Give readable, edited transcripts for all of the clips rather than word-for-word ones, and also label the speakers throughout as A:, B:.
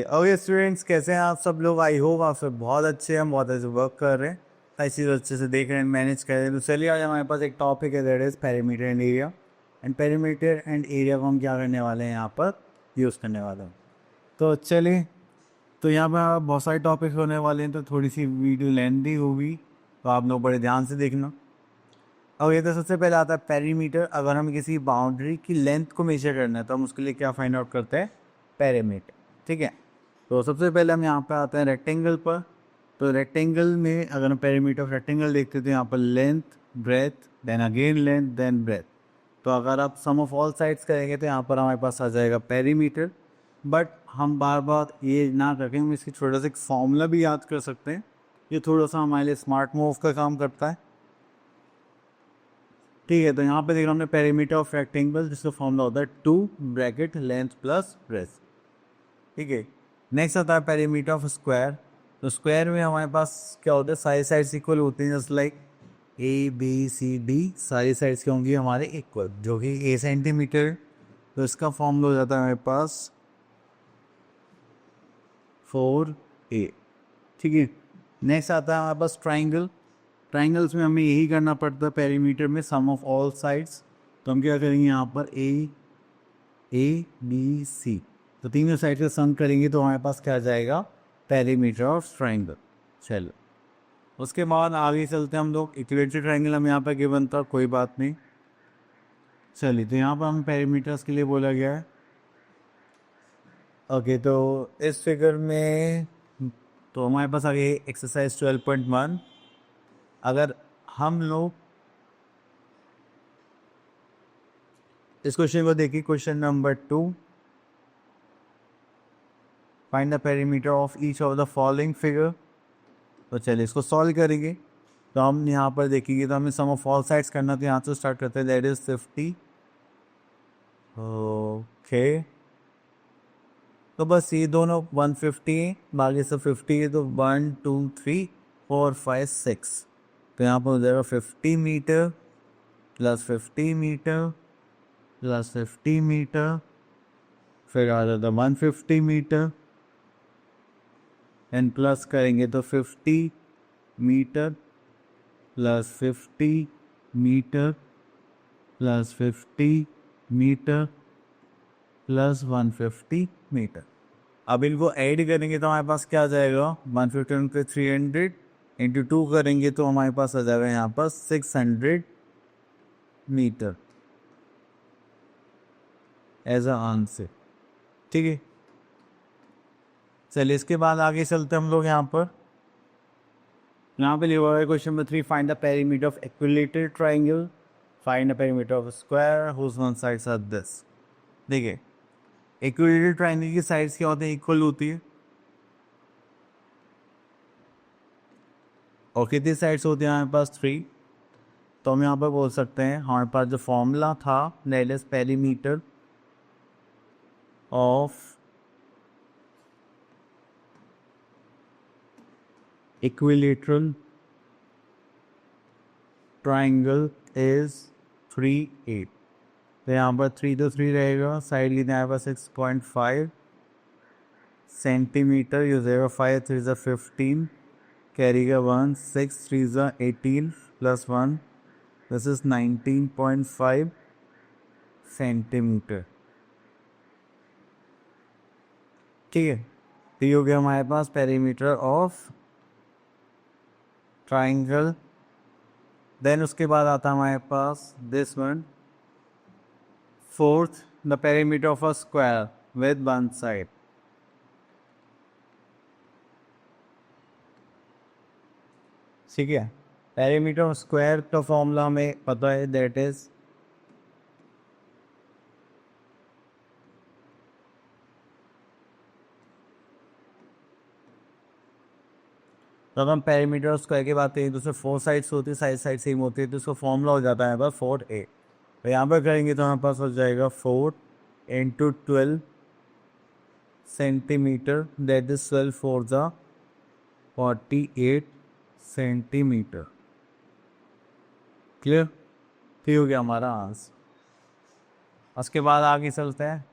A: Okay students, कैसे हैं आप सब लोग? आई होप आप सब बहुत अच्छे हैं, बहुत अच्छे वर्क कर रहे हैं, हर चीज़ अच्छे से देख रहे हैं, मैनेज कर रहे हैं। तो चलिए आज हमारे पास एक टॉपिक है, that is perimeter and area. And perimeter and area को हम क्या करने वाले हैं, यहाँ पर यूज़ करने वाले हैं। तो चलिए, तो यहाँ पर बहुत सारे टॉपिक्स होने वाले हैं, तो थोड़ी सी वीडियो लेंथी होगी, तो आप लोग बड़े ध्यान से देखना। और ये तो सबसे पहले आता है पेरीमीटर। अगर हम किसी बाउंड्री की लेंथ को मेजर करना है तो हम उसके लिए क्या फाइंड आउट करते हैं? पेरीमीटर। ठीक है, तो सबसे पहले हम यहाँ पे आते हैं रेक्टेंगल पर। तो रेक्टेंगल में अगर हम पेरीमीटर ऑफ रेक्टेंगल देखते तो यहाँ पर length, breadth, then again length, then breadth. तो अगर आप सम ऑफ ऑल साइड्स करेंगे तो यहाँ पर हमारे पास आ जाएगा पेरीमीटर। बट हम बार बार ये ना करके हम इसकी छोटा सा एक फॉर्मूला भी याद कर सकते हैं। ये थोड़ा सा हमारे लिए स्मार्ट मूव का काम करता है। ठीक है, तो यहाँ पे देख रहा हमने पेरीमीटर ऑफ रेक्टेंगल, जिसका फॉर्मूला होता है 2 ब्रैकेट लेंथ प्लस ब्रेथ। ठीक है, नेक्स्ट आता है पेरीमीटर ऑफ स्क्वायर। तो स्क्वायर में हमारे पास क्या होता है, सारी साइड्स इक्वल होती हैं, just like A B C D, सारी साइड्स क्या होंगी हमारे इक्वल, जो कि ए सेंटीमीटर। तो इसका फॉर्मूला हो जाता है हमारे पास 4a। ठीक है, नेक्स्ट आता है हमारे पास ट्राइंगल। ट्राइंगल्स में हमें यही करना पड़ता है पेरीमीटर में, सम ऑफ ऑल साइड्स। तो हम क्या करेंगे यहाँ पर ए बी सी, तो तीनों साइड का सम करेंगे तो हमारे पास क्या आ जाएगा? Perimeter of triangle. चलो, उसके बाद आगे चलते हैं हम लोग। इक्विलेटरल ट्राइंगल हम यहाँ पर गिवन था, कोई बात नहीं। चलिए, तो यहाँ पर हमें पेरीमीटर्स के लिए बोला गया है। ओके, तो इस फिगर में तो हमारे पास आगे एक्सरसाइज 12.1। अगर हम लोग इस क्वेश्चन को देखिए, question number 2, find the perimeter of each of the following figure. तो चलिए इसको सॉल्व करेंगे। तो हम यहाँ पर देखेंगे तो हमें सम ऑफ ऑल साइड्स करना, तो यहाँ से स्टार्ट करते हैं, दैट इज 50। ओके, तो बस ये दोनों 150 है, बाकी सब 50 है, तो 1 2 3 4 5 6। तो यहाँ पर हो जाएगा 50 metre plus 50 metre plus 50 metre, फिर आ जाता 150 मीटर, एंड प्लस करेंगे तो 50 metre plus 50 metre plus 50 metre plus 150 metre. अब इनको ऐड करेंगे तो हमारे पास क्या आ जाएगा? 150 इंटू 300 इंटू 2 करेंगे तो हमारे पास आ जाएगा यहाँ पर 600 मीटर एज अ आंसर। ठीक है, चलिए इसके बाद आगे चलते हम लोग। यहाँ पे लिखा हुआ है question number 3, find the perimeter of equilateral triangle, find the perimeter of square whose one sides are this. देखिए, इक्विलेटरल ट्राइंगल की साइड्स क्या होती है? इक्वल होती है। और कितनी साइड्स होती है हमारे पास? 3। तो हम यहाँ पर बोल सकते हैं हमारे पास जो फॉर्मूला था, that is perimeter of equilateral triangle is 3a। तो यहाँ पर 3 तो 3 रहेगा, साइड लेते हैं यहाँ पर 6.5 सेंटीमीटर, यूज रहेगा 5 3 ज़ा 15, कैरी का 1, 6 3 ज़ा 18 प्लस 1, दिस इज 19.5 सेंटीमीटर। ठीक है, तो ये हो गया हमारे पास पेरीमीटर ऑफ ट्राइंगल। देन उसके बाद आता है हमारे पास this one, fourth, the perimeter of a square with one side. ठीक है, पेरीमीटर ऑफ स्क्वायर का फॉर्मूला हमें पता है, दैट इज तो अगर हम पेरीमीटर ऑफ स्क्वायर की बात करें तो उसमें 4 साइड्स होती है, साइड सेम होती है, तो उसका फॉर्मूला हो जाता है बस 4a। तो यहाँ पर करेंगे तो हमारे पास हो जाएगा 4 इंटू 12 सेंटीमीटर, दैट इज 12 4 ज़ा 48 सेंटीमीटर। क्लियर? तो ये हो गया हमारा आंसर। उसके बाद आगे चलते हैं।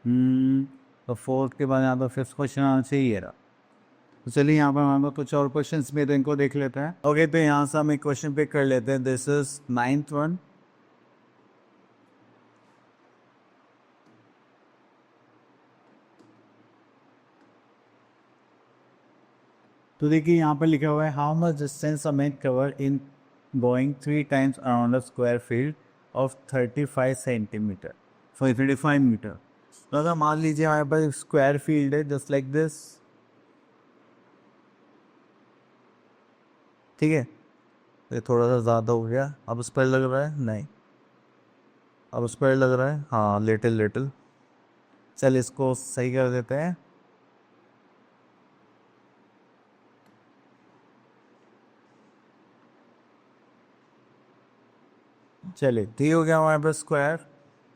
A: तो फोर्थ के बाद यहाँ पर फिफ्थ क्वेश्चन आना चाहिए ये रहा। तो चलिए यहाँ पर हमारे पास कुछ और क्वेश्चंस भी, तो इनको देख लेते हैं। ओके, तो यहाँ से हम एक क्वेश्चन पिक कर लेते हैं। This is 9th one. तो देखिए यहाँ पर लिखा हुआ है how much distance a man cover in going 3 times around a square field of 35 centimetre, sorry 35 metre. तो अगर मान लीजिए हमारे पास स्क्वायर फील्ड है जस्ट लाइक दिस, ठीक है। ये थोड़ा सा ज़्यादा हो गया, अब उस पर लग रहा है नहीं, अब उस पर लग रहा है हाँ, लिटिल लिटिल। चल इसको सही कर देते हैं। चलिए ठीक हो गया हमारे पास स्क्वायर।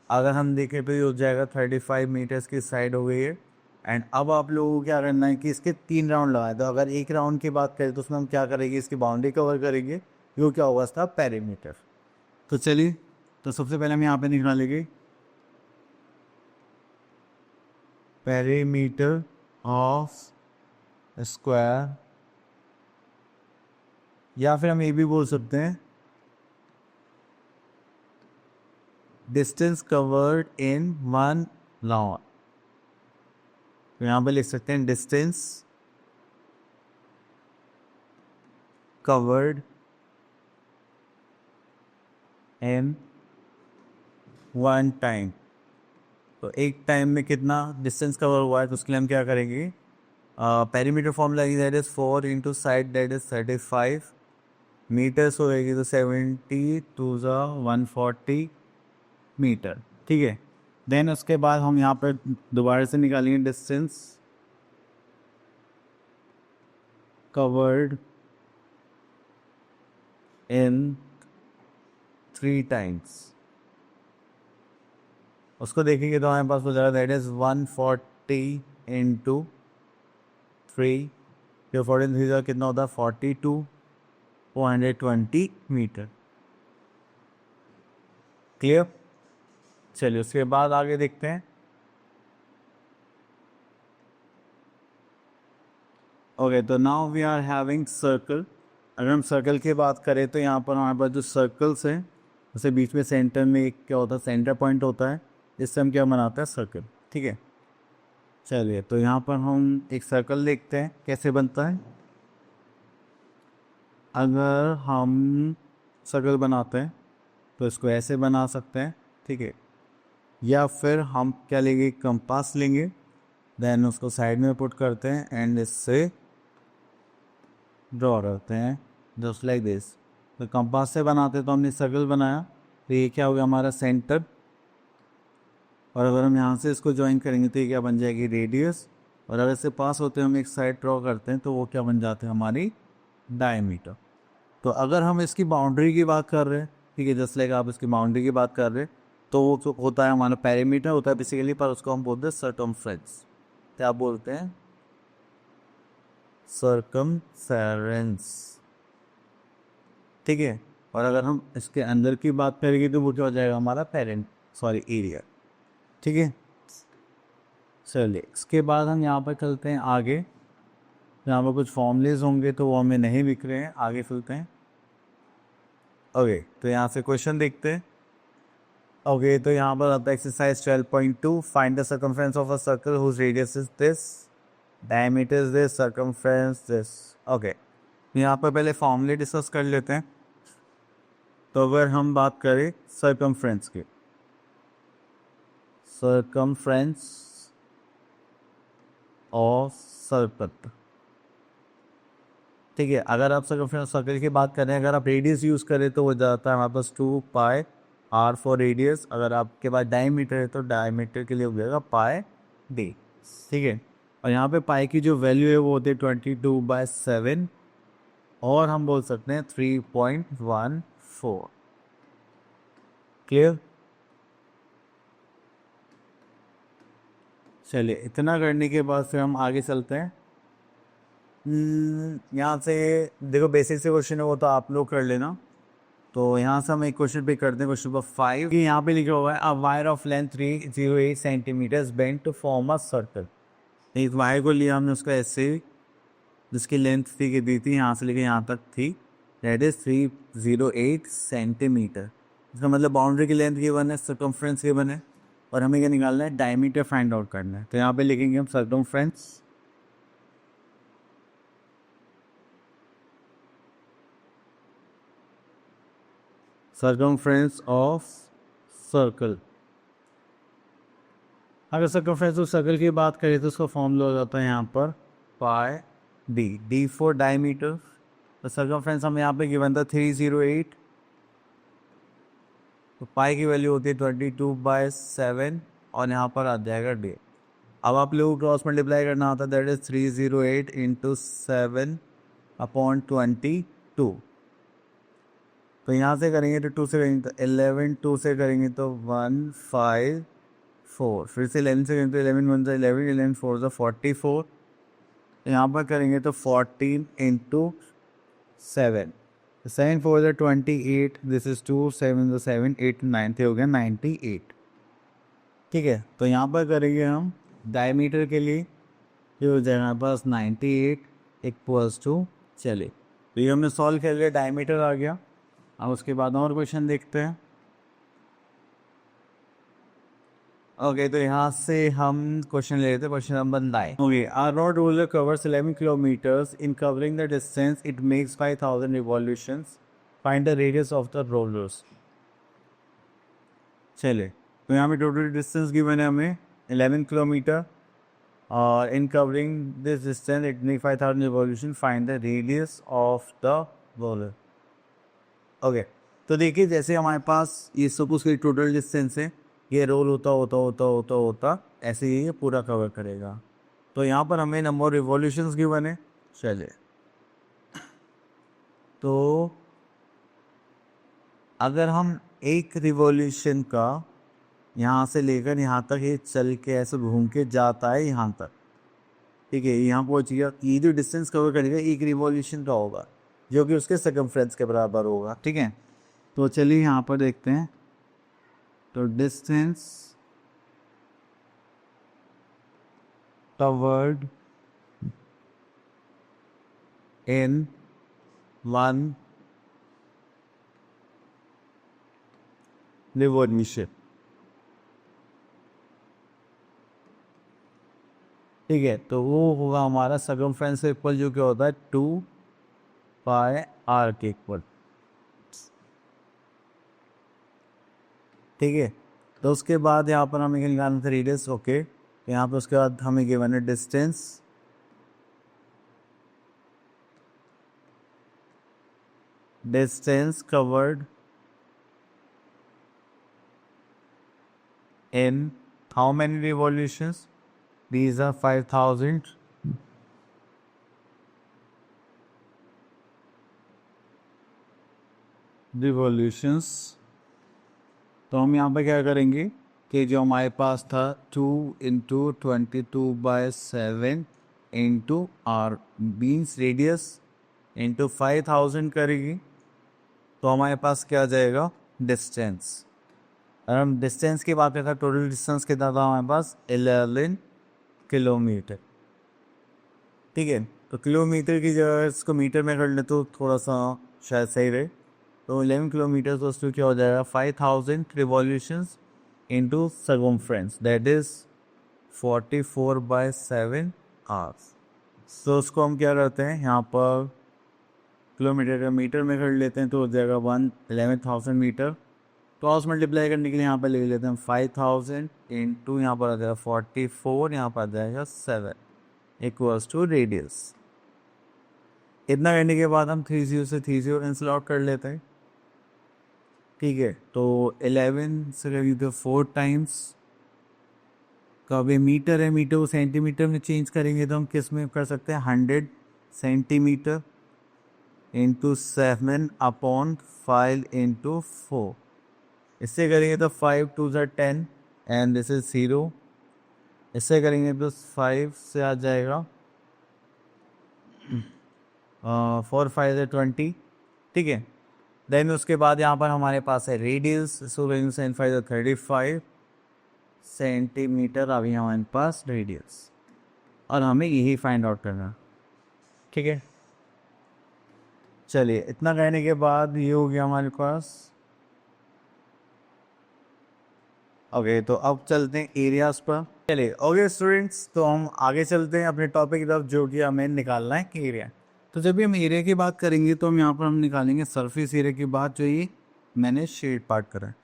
A: अगर हम देखें तो ये हो जाएगा 35 मीटर्स की साइड हो गई है। एंड अब आप लोगों को क्या करना है कि इसके 3 राउंड लगाए। तो अगर एक राउंड की बात करें तो उसमें हम क्या करेंगे, इसकी बाउंड्री कवर करेंगे, जो क्या होगा इसका पेरीमीटर। तो चलिए, तो सबसे पहले हम यहाँ पे निकालेंगे पेरीमीटर ऑफ स्क्वायर, या फिर हम ये भी बोल सकते हैं डिस्टेंस कवर्ड इन 1 राउंड। तो यहाँ पे लिख सकते हैं डिस्टेंस कवर्ड इन 1 टाइम। तो एक टाइम में कितना डिस्टेंस कवर हुआ है, तो उसके लिए हम क्या करेंगे, perimeter formula that is 4 into side that is 35 metres होएगी, तो 70 टू ज़ा 140 मीटर, ठीक है। देन उसके बाद हम यहाँ पर दोबारा से निकालेंगे डिस्टेंस कवर्ड इन 3 टाइम्स। उसको देखेंगे तो हमारे पास हो जाएगा दैट इज 140 इंटू 3, जो 43 का कितना होता है 42, 420 मीटर। क्लियर। चलिए उसके बाद आगे देखते हैं। ओके, तो now we are having circle. अगर हम सर्कल की बात करें तो यहाँ पर हमारे पास जो सर्कल्स हैं, उसे बीच में सेंटर में एक क्या होता है, सेंटर पॉइंट होता है, जिससे हम क्या बनाते हैं, सर्कल, ठीक है। चलिए, तो यहाँ पर हम एक सर्कल देखते हैं कैसे बनता है। अगर हम सर्कल बनाते हैं तो इसको ऐसे बना सकते हैं, ठीक है। या फिर हम क्या लेंगे, कंपास लेंगे, देन उसको साइड में पुट करते हैं एंड इससे ड्रॉ करते हैं जस्ट लाइक दिस। तो कंपास से बनाते तो हमने सर्कल बनाया, तो ये क्या हो गया हमारा सेंटर। और अगर हम यहाँ से इसको ज्वाइन करेंगे तो ये क्या बन जाएगी, रेडियस। और अगर इससे पास होते हैं हम एक साइड ड्रॉ करते हैं तो वो क्या बन जाते हैं, हमारी डायमीटर। तो अगर हम इसकी बाउंड्री की बात कर रहे हैं, ठीक है, जस्ट लाइक आप इसकी बाउंड्री की बात कर रहे हैं, तो वो तो होता है हमारा पेरीमीटर होता है बेसिकली, पर उसको हम बोलते हैं सर्कमफ्रेंस। क्या बोलते हैं, सर्कमफेरेंस, ठीक है। और अगर हम इसके अंदर की बात करेंगे तो वो क्या हो जाएगा, हमारा एरिया, ठीक है। चलिए इसके बाद हम यहाँ पर चलते हैं आगे। यहाँ पर कुछ फॉर्मूलेज होंगे तो वो हमें नहीं दिख रहे हैं, आगे चलते हैं। ओके, तो यहाँ से क्वेश्चन देखते हैं। ओके, तो यहाँ पर आता है exercise 12.2, find the circumference of a circle whose radius is this, diameter is this, circumference this. Okay, यहाँ पर पहले फॉर्मूले डिस्कस कर लेते हैं। तो अगर हम बात करें सर्कमफ्रेंस की, सर्कमफ्रेंस ऑफ सर्कल, ठीक है। अगर आप सर्कल की बात करें, अगर आप रेडियस यूज़ करें तो वो जाता है हमारे पास 2 पाई आर फॉर रेडियस। अगर आपके पास डायमीटर है तो डायमीटर के लिए हो जाएगा पाई डी, ठीक है। और यहाँ पे पाई की जो वैल्यू है वो होती है 22/7, और हम बोल सकते हैं 3.14। क्लियर। चलिए इतना करने के बाद फिर हम आगे चलते हैं। यहाँ से देखो बेसिक से क्वेश्चन है वो तो आप लोग कर लेना। तो यहाँ से हम एक क्वेश्चन पे करते हैं, क्वेश्चन नंबर 5। यहाँ पे लिखा हुआ है a wire of length 308 centimetres bend to form a circle. इस वायर को लिया हमने, उसका ऐसे जिसकी लेंथ थी कि दी थी यहाँ से लेके यहाँ तक थी, दैट इज 308 सेंटीमीटर। इसका मतलब बाउंड्री की लेंथ गिवन है, सर्कमफ्रेंस गिवन है, और हमें क्या निकालना है, डायमीटर फाइंड आउट करना है। तो यहाँ पे लिखेंगे हम सर्कमफ्रेंस, सर्कमफ्रेंस ऑफ सर्कल। अगर सर्कमफ्रेंस ऑफ सर्कल की बात करें तो उसका फॉर्मूला हो जाता है यहाँ पर पाई डी, डी फॉर डायमीटर। तो सर्कमफ्रेंस हमें यहाँ पे गिवन था 308, तो पाई की वैल्यू होती है 22/7 और यहाँ पर आ जाएगा डी। अब आप लोगों को क्रॉस मल्टीप्लाई करना होता है, दैट इज 308 इंटू 7/22। तो यहाँ से करेंगे तो 2 से करेंगे तो 11, 2 से करेंगे तो 154, फिर से 11 से करेंगे तो 11 1 से 11, 11 4 से 44। तो यहाँ पर करेंगे तो 14 इंटू 7, 7 4 से 28, दिस इज 2, 7 से 7, 8 9 थे, हो गया 98। ठीक है, तो यहाँ पर करेंगे हम डायमीटर के लिए, ये हो जाएगा हमारे पास 98 इक्वल्स टू, चलिए तो ये हमने सॉल्व कर लिया, डायमीटर आ गया। अब उसके बाद और क्वेश्चन देखते हैं। ओके, तो यहाँ से हम क्वेश्चन ले लेते हैं, question number 9। Okay, a road roller covers 11 kilometres, in covering the distance it makes 5000 revolutions, find the radius of the rollers. चलिए, तो यहाँ पे टोटल डिस्टेंस गिवन है हमें 11 किलोमीटर, और इन covering this distance it make 5000 revolution, find the radius of the roller. Okay, तो देखिए जैसे हमारे पास ये सपोज की टोटल डिस्टेंस है, ये रोल होता होता होता होता होता ऐसे ही ये पूरा कवर करेगा। तो यहाँ पर हमें नंबर ऑफ रिवॉल्यूशंस गिवन है। चलिए, तो अगर हम एक रिवॉल्यूशन का यहाँ से लेकर यहाँ तक ये चल के ऐसे घूम के जाता है यहाँ तक, ठीक है, यहाँ पहुँच गया, ये जो डिस्टेंस कवर करेगा एक रिवॉल्यूशन का होगा, जो कि उसके सर्कमफ्रेंस के बराबर होगा। ठीक है, तो चलिए यहाँ पर देखते हैं। तो डिस्टेंस कवर्ड इन 1 रिवॉल्यूशन, ठीक है, तो वो होगा हमारा सर्कमफ्रेंस इक्वल, जो क्या होता है 2πr के इक्वल। ठीक है, तो उसके बाद यहाँ पर हमें निकालना था रेडियस। ओके, यहाँ पर उसके बाद हमें गिवन है distance, distance covered in how many revolutions, these are 5000 revolutions. तो हम यहाँ पे क्या करेंगे कि जो हमारे पास था 2 into 22/7 into r means radius into 5000 करेगी, तो हमारे पास क्या आ जाएगा, डिस्टेंस। अगर हम डिस्टेंस की बात करते हैं, टोटल डिस्टेंस कितना था हमारे पास, 11 किलोमीटर। ठीक है, तो किलोमीटर की जगह इसको मीटर में कर ले तो थोड़ा सा शायद सही रहे। तो 11 किलोमीटर तो उसमें क्या हो जाएगा, 5000 revolutions into circumference, that is 44/7 hours. तो उसको हम क्या करते हैं, यहाँ पर किलोमीटर का मीटर में कर लेते हैं, तो हो जाएगा 11,000 मीटर। क्रॉस मल्टीप्लाई करने के लिए यहाँ पर ले लेते हैं 5000 इंटू, यहाँ पर आ जाएगा 44, यहाँ पर आ जाएगा 7 इक्वल्स टू रेडियस। इतना करने के बाद हम 30 से 30 कैंसिल आउट कर लेते हैं। ठीक है, तो 11 से करेंगे तो 4 टाइम्स का भी मीटर है, मीटर को सेंटीमीटर में चेंज करेंगे तो हम किस में कर सकते हैं, 100 सेंटीमीटर इंटू 7/5 इंटू 4। इससे करेंगे तो 5 2 ज़ा 10 एंड दिस इज 0। इससे करेंगे तो 5 से आ जाएगा 4 5 ज़ा 20। ठीक है, देन उसके बाद यहाँ पर हमारे पास है रेडियस, सो रेडियस 35 सेंटीमीटर अभी हमारे पास रेडियस, और हमें यही फाइंड आउट करना है। ठीक है, चलिए इतना कहने के बाद ये हो गया हमारे पास। ओके, तो अब चलते हैं एरियाज पर। चलिए ओके स्टूडेंट्स, तो हम आगे चलते हैं अपने टॉपिक की तरफ, जो कि हमें निकालना है कि एरिया। तो जब भी हम एरिया की बात करेंगे तो हम यहाँ पर हम निकालेंगे सरफेस एरिया की बात, जो ये मैंने शेड पार्ट करा है।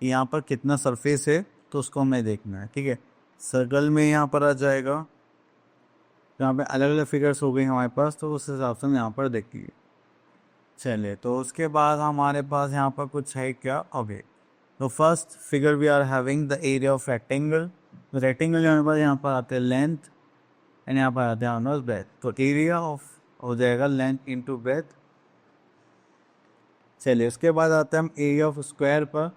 A: यहाँ पर कितना सरफेस है तो उसको हमें देखना है। ठीक है, सर्कल में यहाँ पर आ जाएगा, यहाँ पे अलग अलग फिगर्स हो गई हमारे पास, तो उस हिसाब से हम यहाँ पर देखेंगे। चलिए, तो उसके बाद हमारे पास यहाँ पर कुछ है क्या। ओके, तो first figure we are having the area of rectangle. Rectangle हमारे पास यहाँ पर आते हैं लेंथ, एंड यहाँ पर आते हैं हमारे ब्रेथ। तो एरिया ऑफ हो जाएगा लेंथ इंटू ब्रेथ। चलिए, उसके बाद आता है हम एरिया ऑफ स्क्वायर पर।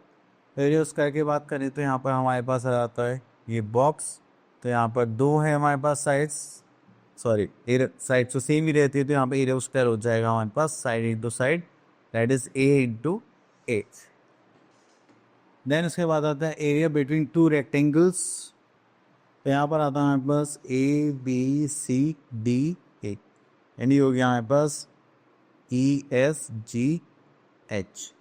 A: एरिया ऑफ स्क्वायर की बात करें तो यहाँ पर हमारे पास आ जाता है ये बॉक्स। तो यहाँ पर दो है हमारे पास साइड्स, सॉरी एरिया साइड तो सेम ही रहती है, तो यहाँ पे एरिया ऑफ स्क्वायर हो जाएगा हमारे पास side into side, that is a into a. Then उसके बाद आता है एरिया बिटवीन टू रेक्टेंगल्स। तो यहाँ पर आता है हमारे पास ए बी सी डी ए, यानी हो गया हमारे पास ई एस जी एच।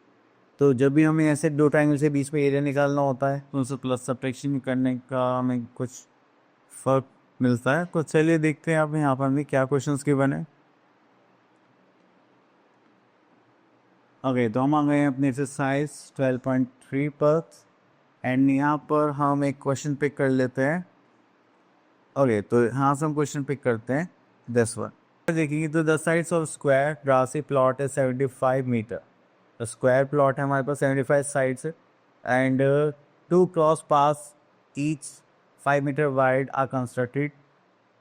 A: तो जब भी हमें ऐसे दो ट्राइंगल से बीच में एरिया निकालना होता है तो उनसे प्लस सब्ट्रैक्शन करने का हमें कुछ फर्क मिलता है। तो चलिए देखते हैं आप यहाँ पर हमें क्या क्वेश्चंस गिवन है। ओके, तो हम आ गए हैं अपने एक्सरसाइज 12.3 पर, एंड यहाँ पर हम एक क्वेश्चन पिक कर लेते हैं। ओके, तो यहाँ से हम क्वेश्चन पिक करते हैं दिस वन। देखेंगे तो the sides of square grassy plot है 75 मीटर। तो स्क्वायर प्लॉट है हमारे पास 75 sides and two cross paths each 5 metre wide are constructed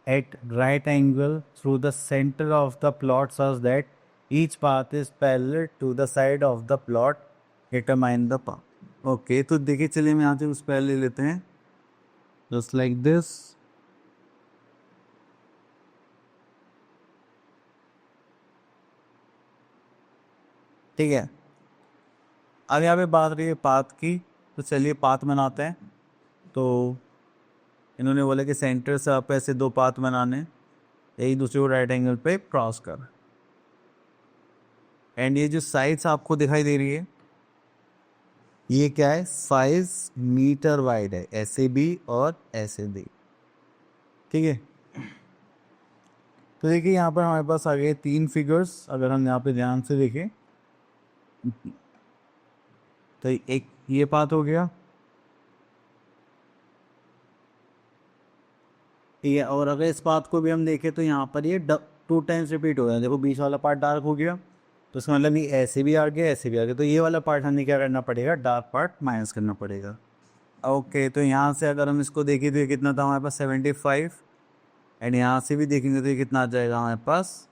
A: at right angle through the center of the plot such that each path is parallel to the side of the plot. Determine the path. Okay, तो देखिए चलिए हम यहाँ से उस पहले ले लेते हैं, just like this. ठीक है, अब यहाँ पे बात रही है पाथ की, तो चलिए पाथ बनाते हैं। तो इन्होंने बोला कि सेंटर से आप ऐसे दो पाथ बनाने, एक दूसरे को राइट एंगल पे क्रॉस कर, एंड ये जो साइड्स आपको दिखाई दे रही है ये क्या है, 5 मीटर वाइड है, ऐसे भी और ऐसे भी। ठीक है, तो देखिए यहाँ पर हमारे पास आ गए 3 फिगर्स। अगर हम यहाँ पे ध्यान से देखें तो एक ये पाथ हो गया, ठीक है, और अगर इस पाथ को भी हम देखें तो यहाँ पर ये 2 टाइम्स रिपीट हो रहा है। देखो बीच वाला पार्ट डार्क हो गया, तो इसका मतलब ये ऐसे भी आ गया ऐसे भी आ गया, तो ये वाला पार्ट हमें क्या करना पड़ेगा, डार्क पार्ट माइनस करना पड़ेगा। ओके, तो यहाँ से अगर हम इसको देखें तो ये कितना था हमारे पास 75, एंड यहाँ से भी देखेंगे तो ये कितना आ जाएगा हमारे पास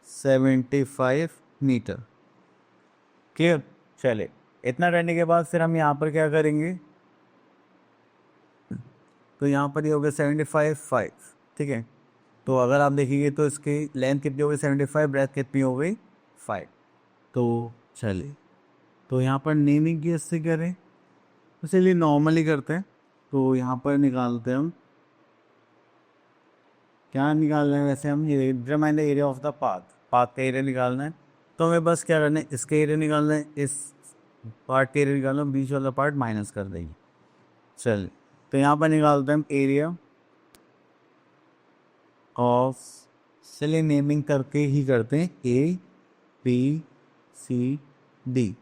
A: 75 मीटर। क्लियर। चले, इतना करने के बाद फिर हम यहाँ पर क्या करेंगे, तो यहाँ पर ये हो गया 75 ठीक है। तो अगर आप देखेंगे तो इसकी लेंथ कितनी हो गई 75, ब्रेथ कितनी हो गई 5। तो चलिए, तो यहाँ पर नेमिंग की इससे करें तो चलिए नॉर्मली करते हैं। तो यहाँ पर निकालते हैं हम, क्या निकाल रहे हैं वैसे हम, ये determine the area of the path, path का एरिया निकालना है। तो हमें बस क्या करना है, इसके एरिया निकालना है, इस पार्ट के एरिया निकालना है, बीच वाला पार्ट माइनस कर देंगे। चलिए, तो यहाँ पर निकालते हैं हम एरिया ऑफ, चलिए नेमिंग करके ही करते हैं, ए बी सी डी।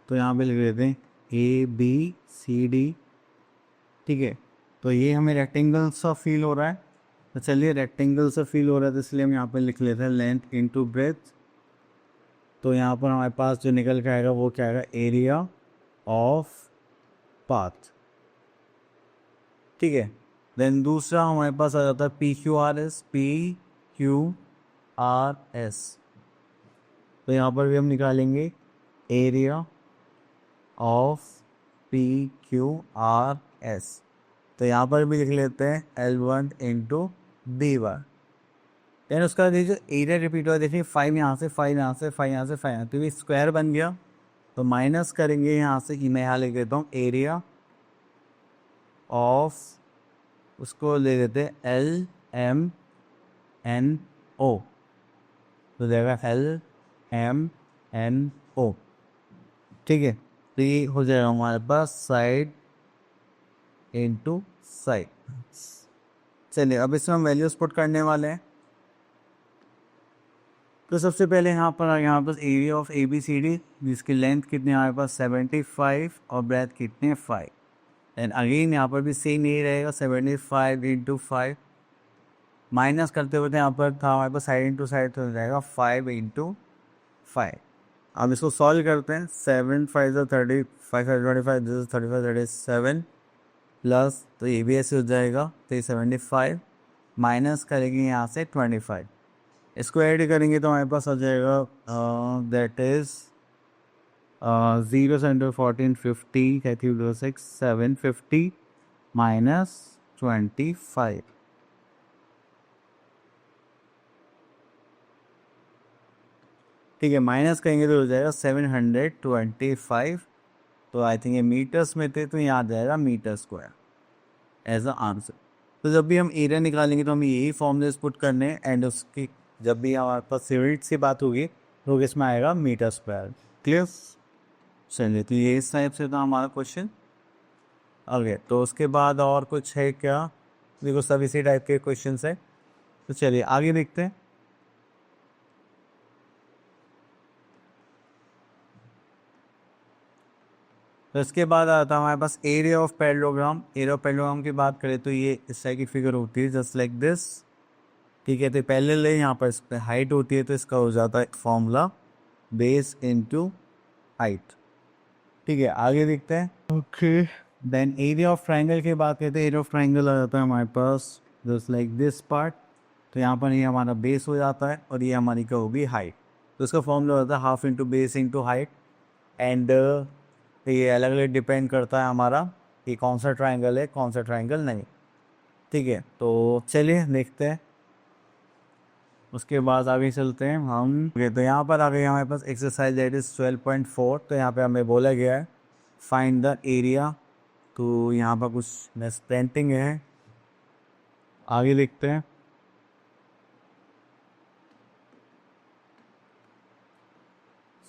A: तो यहाँ पे लिख देते हैं ए बी सी डी। ठीक है, तो ये हमें रेक्टेंगल सा फील हो रहा है, तो चलिए रेक्टेंगल सा फील हो रहा है तो इसलिए हम यहाँ पे लिख लेते हैं लेंथ इनटू ब्रेथ। तो यहाँ पर हमारे पास जो निकल के आएगा वो क्या आएगा, एरिया ऑफ पाथ। ठीक है, देन दूसरा हमारे पास आ जाता है P Q R S, P Q R S. तो यहाँ पर भी हम निकालेंगे area of P Q R S. तो यहाँ पर भी लिख लेते हैं L1 into B one. Then उसका जो एरिया रिपीट हुआ, देखिए 5 यहाँ से, 5 यहाँ से, 5 यहाँ से, 5 यहाँ, तो ये स्क्वायर बन गया। तो माइनस करेंगे यहाँ से, मैं यहाँ लिख देता हूँ एरिया ऑफ, उसको ले लेते हैं LMNO, तो जाएगा LMNO। ठीक है, तो ये हो जाएगा हमारे पास साइड इनटू साइड। चलिए अब इसमें हम वैल्यूज पुट करने वाले हैं। तो सबसे पहले यहाँ पर एरिया ऑफ ABCD, जिसकी लेंथ कितनी है हमारे पास 75 और ब्रेथ कितने 5। एंड अगेन यहाँ पर भी सेम यही रहेगा 75 इंटू 5, माइनस करते हुए यहाँ पर था हमारे पास साइड इंटू साइड, तो हो जाएगा 5 इंटू 5। अब इसको सॉल्व करते हैं, 7 5 30, 5 25, दिस इज 35 37 प्लस, तो ये भी ऐसे हो जाएगा, तो ये 75 माइनस करेंगे यहाँ से 25, इसको ऐड करेंगे तो हमारे पास आ जाएगा दैट इज 0 सेंटर 14 50 6 750 माइनस 25। ठीक है, माइनस करेंगे तो हो जाएगा 725। तो आई थिंक ये मीटर्स में थे, तो यहाँ आ जाएगा metre square as a answer. तो जब भी हम एरिया निकालेंगे तो हमें यही फॉर्मूलेस पुट करने हैं, एंड उसकी जब भी हमारे पास यूनिट्स की बात होगी तो इसमें आएगा मीटर स्क्वायर। क्लियर? चलिए, तो ये इस टाइप से था हमारा क्वेश्चन। ओके, तो उसके बाद और कुछ है क्या? देखो सब इसी टाइप के क्वेश्चन है, तो चलिए आगे देखते हैं। तो इसके बाद आता है हमारे पास area of parallelogram. Area of parallelogram की बात करें तो ये इस टाइप की फिगर होती है, जस्ट लाइक दिस। ठीक है, तो पैरेलल है, यहाँ पर इस पर हाइट होती है, तो इसका हो जाता है फॉर्मूला बेस इनटू हाइट। ठीक है, आगे देखते हैं। Okay, then area of triangle की बात करते हैं। एरिया ऑफ ट्राइंगल आ जाता है हमारे पास जस्ट लाइक दिस पार्ट। तो यहाँ पर ये हमारा बेस हो जाता है और ये हमारी क्या होगी हाइट। तो इसका फॉर्मूला होता है half into base into height. And ये अलग अलग डिपेंड करता है हमारा कि कौन सा ट्राइंगल है कौन सा ट्राइंगल नहीं। ठीक है, तो चलिए देखते हैं, उसके बाद आगे चलते हैं हम। ओके, तो यहाँ पर आगे हमारे पास एक्सरसाइज दैट इज 12.4। तो यहाँ पे हमें बोला गया है फाइंड द एरिया। तो यहाँ पर कुछ मिसप्रिंटिंग है, आगे देखते हैं।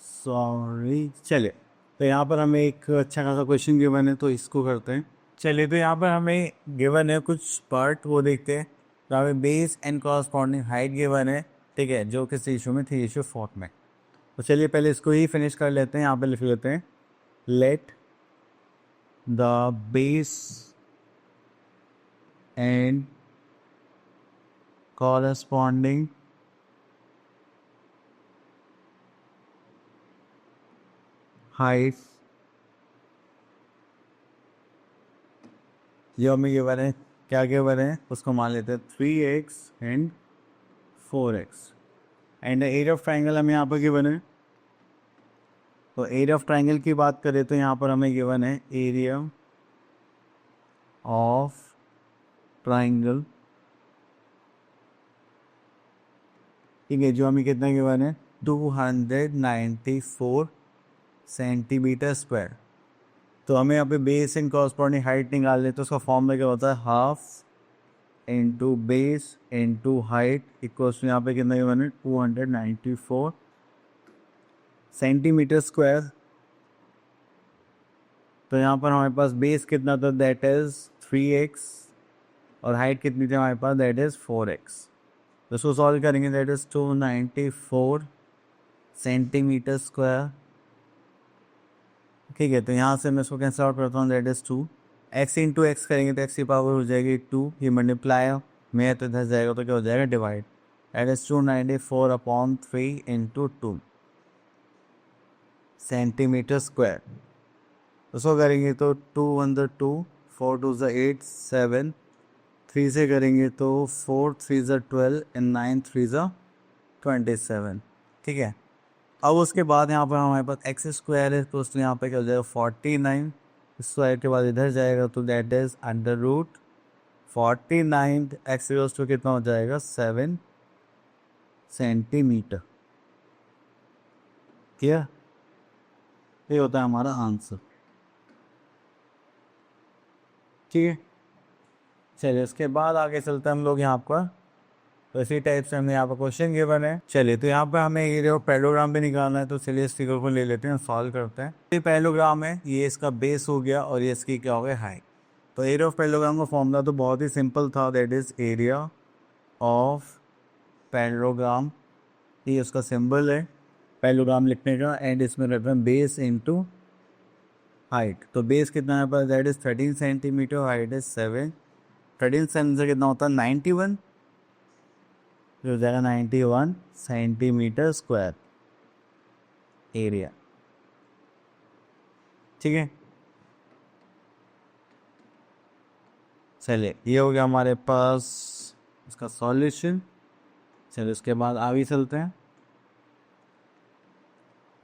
A: सॉरी, चलिए, तो यहाँ पर हमें एक अच्छा खासा क्वेश्चन गिवन है, तो इसको करते हैं। चलिए, तो यहाँ पर हमें गिवन है कुछ पार्ट, वो देखते हैं। तो हमें base and corresponding height given है, ठीक है, जो किस इशू में थी, इशू 4 में। तो चलिए पहले इसको ही फिनिश कर लेते हैं। यहाँ पे लिख लेते हैं let the base and corresponding height जो हमें गिवन है, क्या गिवन है उसको मान लेते हैं 3x and 4x। And area of triangle हमें यहाँ पर गिवन है। तो एरिया ऑफ ट्राइंगल की बात करें तो यहाँ पर हमें गिवन है एरिया ऑफ ट्राइंगल, ठीक है, जो हमें कितना गिवन है 294 सेंटीमीटर स्क्वायर। तो हमें यहाँ पे बेस एंड कॉरस्पॉन्डिंग हाइट निकालने, तो उसका फॉर्मूला क्या होता है half into base into height equals to यहाँ पे कितना गिवन है 294 सेंटीमीटर स्क्वायर। तो यहाँ पर हमारे पास बेस कितना था, दैट इज 3x, और हाइट कितनी थी हमारे पास, दैट इज 4x। तो इसको सॉल्व करेंगे, दैट इज 294 सेंटीमीटर स्क्वायर। ठीक है, तो यहाँ से मैं इसको कैंसिल आउट करता हूँ, that is 2 x into x करेंगे तो x की पावर हो जाएगी 2, ये मल्टीप्लाई में तो इधर जाएगा तो क्या हो जाएगा divide, that is 294 upon 3 into 2 centimetre square. तो इसको करेंगे तो 2 1 ज़ा 2, 4 2 ज़ा 8, 7, 3 से करेंगे तो 4 3 ज़ा 12 एंड 9 3 ज़ा 27। ठीक है, अब उसके बाद यहाँ पर हमारे पास एक्स स्क्वायर है, तो उसमें यहाँ पे क्या हो जाएगा 49 स्क्वायर के बाद इधर जाएगा तो that is under root 49 x two कितना हो जाएगा 7 सेंटीमीटर। क्या ये होता है हमारा आंसर। ठीक है, चलिए इसके बाद आगे चलते हैं हम लोग यहाँ पर। तो इसी टाइप से हमने यहाँ पर क्वेश्चन गिवन है। चलिए तो यहाँ पर हमें ये जो पैरेललोग्राम भी निकालना है, तो चलिए इस फिगर को ले लेते हैं, सॉल्व करते हैं। ये पैरेललोग्राम है, ये इसका बेस हो गया और ये इसकी क्या हो गया, हाइट। तो एरिया ऑफ पैरेललोग्राम का फॉर्मूला तो बहुत ही सिंपल था, that is area of parallelogram. ये उसका सिंबल है पैरेललोग्राम लिखने का, एंड इसमें रहता है बेस इंटू हाइट। तो बेस कितना है पर, that is 13 centimetre, height is 7। 13 centimetre कितना होता है, 91, जो हो जाएगा 91 सेंटीमीटर स्क्वायर एरिया। ठीक है, चलिए ये हो गया हमारे पास इसका सॉल्यूशन। चलिए उसके बाद आगे चलते हैं।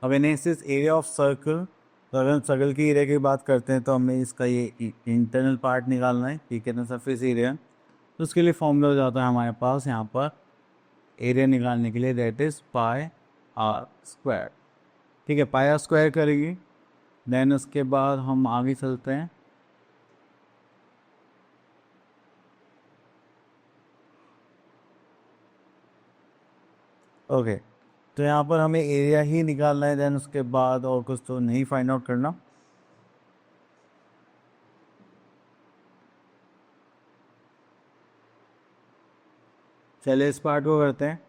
A: अब next is area of circle. तो अगर हम सर्कल की एरिया की बात करते हैं तो हमें इसका ये इंटरनल पार्ट निकालना है कि कितना सरफेस एरिया। तो उसके लिए फॉर्मूला हो जाता है हमारे पास यहाँ पर एरिया निकालने के लिए, that is pi r square. ठीक है, पाई आर स्क्वायर करेंगे। देन उसके बाद हम आगे चलते हैं। ओके, तो यहाँ पर हमें एरिया ही निकालना है, देन उसके बाद और कुछ तो नहीं फाइंड आउट करना। चलिए इस पार्ट को करते हैं।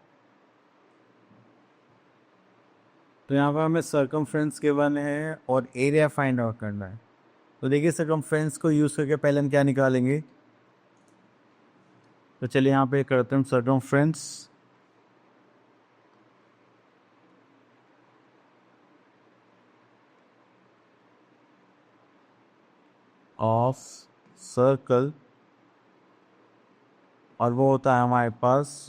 A: तो यहाँ पर हमें सर्कमफ्रेंस के वन है और एरिया फाइंड आउट करना है। तो देखिए सर्कमफ्रेंस को यूज़ करके पहले हम क्या निकालेंगे। तो चलिए यहाँ पे करते हैं सर्कमफ्रेंस। ऑफ सर्कल, और वो होता है हमारे पास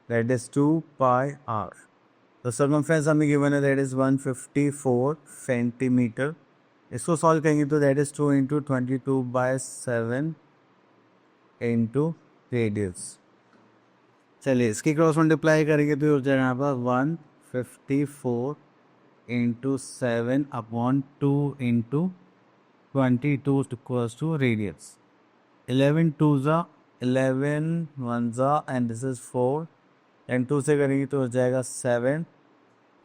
A: दैट इज 2 पाई आर। तो सर्कमफ्रेंस हमें गिवन है दैट इज 154 सेंटीमीटर। इसको सॉल्व करेंगे तो that is 2 into 22/7 into radius. चलिए इसकी क्रॉस मल्टीप्लाई करेंगे तो हो जाएगा यहाँ पर 154 into 7 upon 2 into 22 equals to radius. 11 2 ज़ा 11 1 ज़ा एंड दिस इज 4 एंड 2 से करेंगे तो हो जाएगा 7।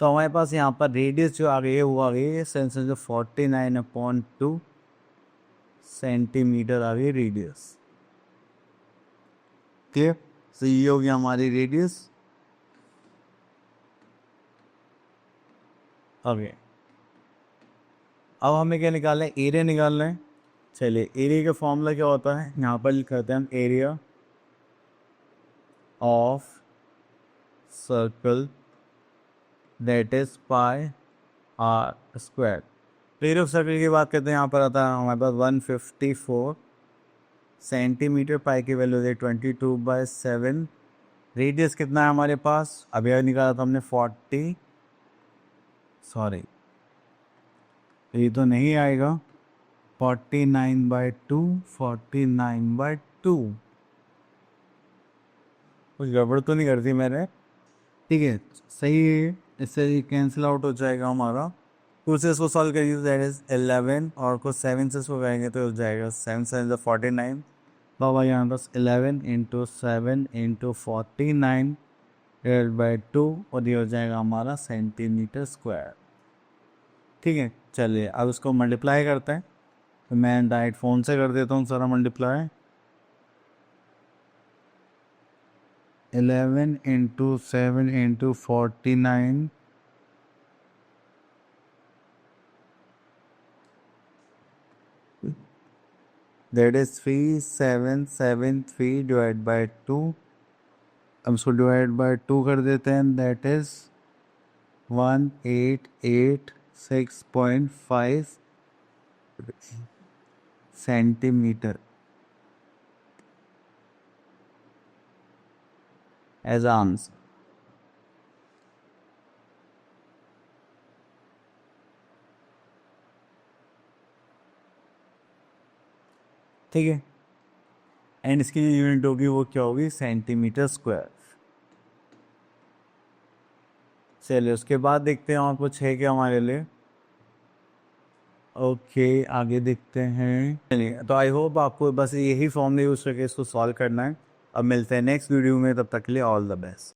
A: तो हमारे पास यहाँ पर रेडियस जो आ गई है वो आ गई है सेंस जो 49/2 सेंटीमीटर आ गई रेडियस। क्लियर, तो ये हो गया हमारी रेडियस। ओके, अब हमें क्या निकालना है, एरिया निकालना है। चलिए एरिया का फॉर्मूला क्या होता है, यहाँ पर लिखते हैं हम area of circle that is pi r square. तो एरिया ऑफ सर्कल की बात करते हैं, यहाँ पर आता है हमारे पास 154 सेंटीमीटर, पाई की वैल्यू है 22/7। रेडियस कितना है हमारे पास, अभी निकाला था हमने 40, सॉरी ये तो नहीं आएगा, 49/2, 49/2। कुछ गड़बड़ तो नहीं करती मैंने, ठीक है सही है। इससे कैंसिल आउट हो जाएगा हमारा। 2 से इसको सॉल्व करेंगे तो दैट इज 11, और कुछ 7 से इसको करेंगे तो हो जाएगा 7 7 49। तो भाई यहाँ बस 11 इंटू 7 इंटू 49 डिवाइड/2, और ये हो जाएगा हमारा सेंटीमीटर स्क्वायर। ठीक है, चलिए अब इसको मल्टीप्लाई करते हैं। तो मैं डायरेक्ट फ़ोन से कर देता हूँ सारा multiply. 11 into 7 into 49 that is 3773 divide. अब इसको डिवाइड/2 कर देते हैं, that is 1886.5 centimetre as answer. ठीक है, एंड इसकी जो यूनिट होगी वो क्या होगी, सेंटीमीटर स्क्वायर। चलिए उसके बाद देखते हैं और कुछ है क्या हमारे लिए। ओके आगे देखते हैं। चलिए तो आई होप आपको बस यही फॉर्मूला यूज़ करके इसको सॉल्व करना है। अब मिलते हैं नेक्स्ट वीडियो में, तब तक के लिए ऑल द बेस्ट।